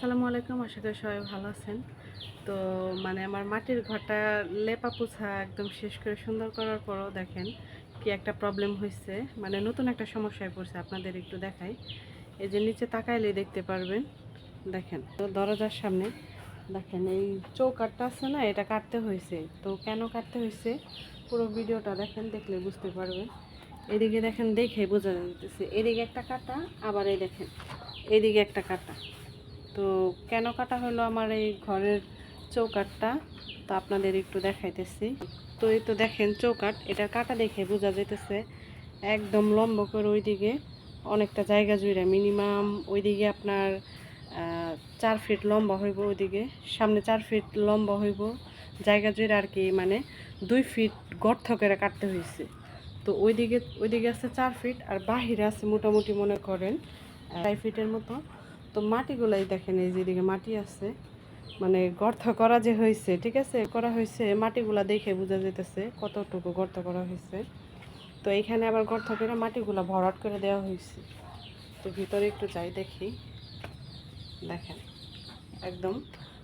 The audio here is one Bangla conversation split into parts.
আসসালামু আলাইকুম, আশা করি সবাই ভালো আছেন। তো আমার মাটির ঘরটা লেপা পোছা একদম শেষ করে সুন্দর করার পরও দেখেন কি একটা প্রবলেম হয়েছে, নতুন একটা সমস্যায় পড়ছে। আপনাদের একটু দেখাই, এই যে নিচে তাকাইলেই দেখতে পারবেন। দেখেন তো দরজার সামনে দেখেন এই চৌকাঠটা আছে না, এটা কাটতে হয়েছে। তো কেন কাটতে হয়েছে পুরো ভিডিওটা দেখেন, দেখলে বুঝতে পারবেন। এদিকে দেখেন, দেখে বোঝা যাইতেছে এদিকে একটা কাটা, আবার এই দেখেন এদিকে একটা কাটা। তো কেন কাটা হলো আমার এই ঘরের চৌকাঠটা, তো আপনাদের একটু দেখাইতেছি। তো এই তো দেখেন চৌকাঠ, এটা কাটা দেখে বোঝা যাইতেছে একদম লম্বা করে ওইদিকে অনেকটা জায়গা জুড়ে, মিনিমাম ওইদিকে আপনার 4 ফিট লম্বা হইব, ওইদিকে সামনে 4 ফিট লম্বা হইব জায়গা জুড়ে আর কি, 2 ফিট গর্ত করে কাটতে হয়েছে। তো ওইদিকে আছে 4 ফিট, আর বাহিরে আছে মোটামুটি মনে করেন 2.5 ফিটের মতো। তো মাটিগুলাই দেখেন, এই যেদিকে মাটি আছে, গর্ত করা যে হয়েছে, ঠিক আছে, করা হয়েছে, মাটিগুলা দেখে বোঝা যেতেছে কতটুকু গর্ত করা হয়েছে। তো এইখানে আবার গর্ত করে মাটিগুলা ভরাট করে দেওয়া হয়েছে। তো ভিতরে একটু যাই দেখি, দেখেন একদম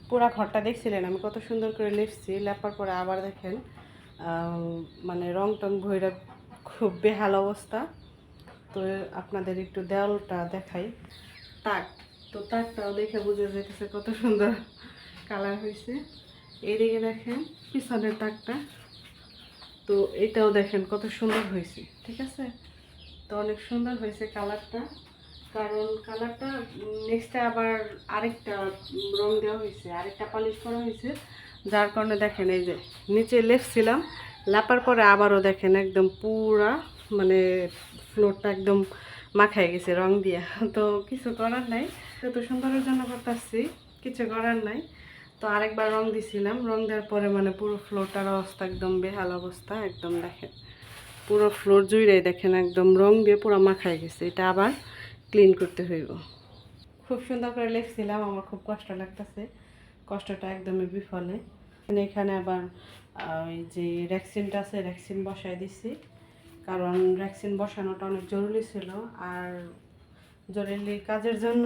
পুরা ঘরটা দেখছিলেন আমি কত সুন্দর করে লেপছি, লেপার পরে আবার দেখেন রং টং ভৈরা খুব বেহাল অবস্থা। তো আপনাদের একটু দেওয়ালটা দেখাই, তাক, তো তাকটাও দেখে বোঝা যাইতেছে কত সুন্দর কালার হয়েছে। এইদিকে দেখেন পিছনের তাকটা, তো এটাও দেখেন কত সুন্দর হয়েছে, ঠিক আছে। তো অনেক সুন্দর হয়েছে কালারটা, কারণ কালারটা নেক্সটে আবার আরেকটা রং দেওয়া হয়েছে, আরেকটা পালিশ করা হয়েছে, যার কারণে দেখেন এই যে নিচে লেপছিলাম, লেপার পরে আবারও দেখেন একদম পুরা ফ্লোরটা একদম মাখায় গেছে রং দিয়া। তো কিছু করার নাই, তো সুন্দরের জন্য করতেছি, কিছু করার নাই। তো আরেকবার রং দিছিলাম, রং দেওয়ার পরে পুরো ফ্লোরটার অবস্থা একদম বেহাল অবস্থা, একদম দেখেন পুরো ফ্লোর জুড়ে দেখেন একদম রং দিয়ে পুরো মাখায় গেছে। এটা আবার ক্লিন করতে হইব। খুব সুন্দর করে লেখছিলাম, আমার খুব কষ্ট লাগতেছে, কষ্টটা একদমই বিফলে। এখানে আবার ওই যে ভ্যাকসিনটা আছে, ভ্যাকসিন বসাই দিছি, কারণ ভ্যাকসিন বসানোটা অনেক জরুরি ছিল। আর জরুরি কাজের জন্য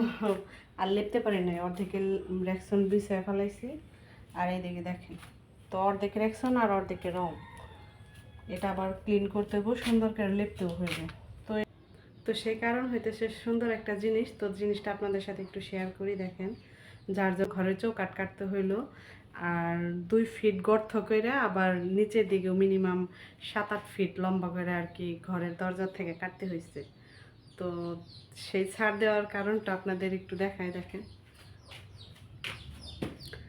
আর লিখতে পারি নাই, অর্ধেকের ভ্যাকসিন বিছিয়ে ফেলাইছি। আর এইদিকে দেখেন, তো অর্ধেকের ভ্যাকসিন আর অর্ধেকের রং, এটা আবার ক্লিন করতে হইব, সুন্দর করে লিখতেও হইব। তো তো সেই কারণ হইতেছে সুন্দর একটা জিনিস, তো জিনিসটা আপনাদের সাথে একটু শেয়ার করি। দেখেন যার যে ঘরের চৌকাঠ কাটতে হইলো, আর 2 ফিট গর্ত করে আবার নিচের দিকেও মিনিমাম 7-8 ফিট লম্বা করে আর কি ঘরের দরজা থেকে কাটতে হয়েছে। তো সেই ছাড় দেওয়ার কারণটা আপনাদের একটু দেখায়, দেখেন।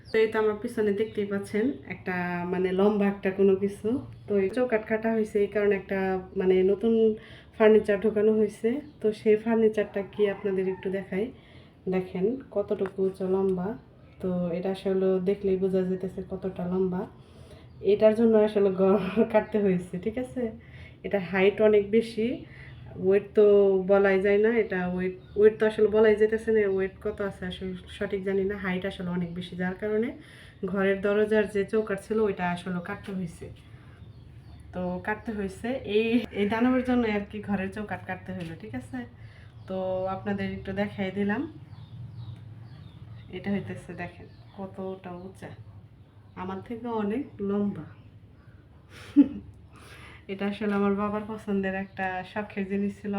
তো এই তো আমার পিছনে দেখতেই পাচ্ছেন একটা লম্বা একটা কোনো কিছু। তো এই চৌকাঠ কাটা হয়েছে এই কারণে একটা নতুন ফার্নিচার ঢোকানো হয়েছে। তো সেই ফার্নিচারটা কি আপনাদের একটু দেখাই, দেখেন কতটুকু উঁচু লম্বা। তো এটা আসলে দেখলেই বোঝা যেতেছে কতটা লম্বা। এটার জন্য আসলে ঘর কাটতে হয়েছে, ঠিক আছে। এটা হাইট অনেক বেশি, ওয়েট তো বলাই যায় না, এটা ওয়েট ওয়েট তো আসলে বলাই যেতেছে না, ওয়েট কত আছে আসলে সঠিক জানি না। হাইট আসলে অনেক বেশি, যার কারণে ঘরের দরজার যে চৌকাঠ ছিল ওইটা আসলে কাটতে হয়েছে। তো কাটতে হয়েছে এই এই দানবের জন্য আর কি, ঘরের চৌকাঠ কাটতে হলো, ঠিক আছে। তো আপনাদের একটু দেখাই দিলাম। এটা হইতেছে দেখেন কতটা উঁচা, আমার থেকে অনেক লম্বা। এটা আসলে আমার বাবার পছন্দের একটা শখের জিনিস ছিল।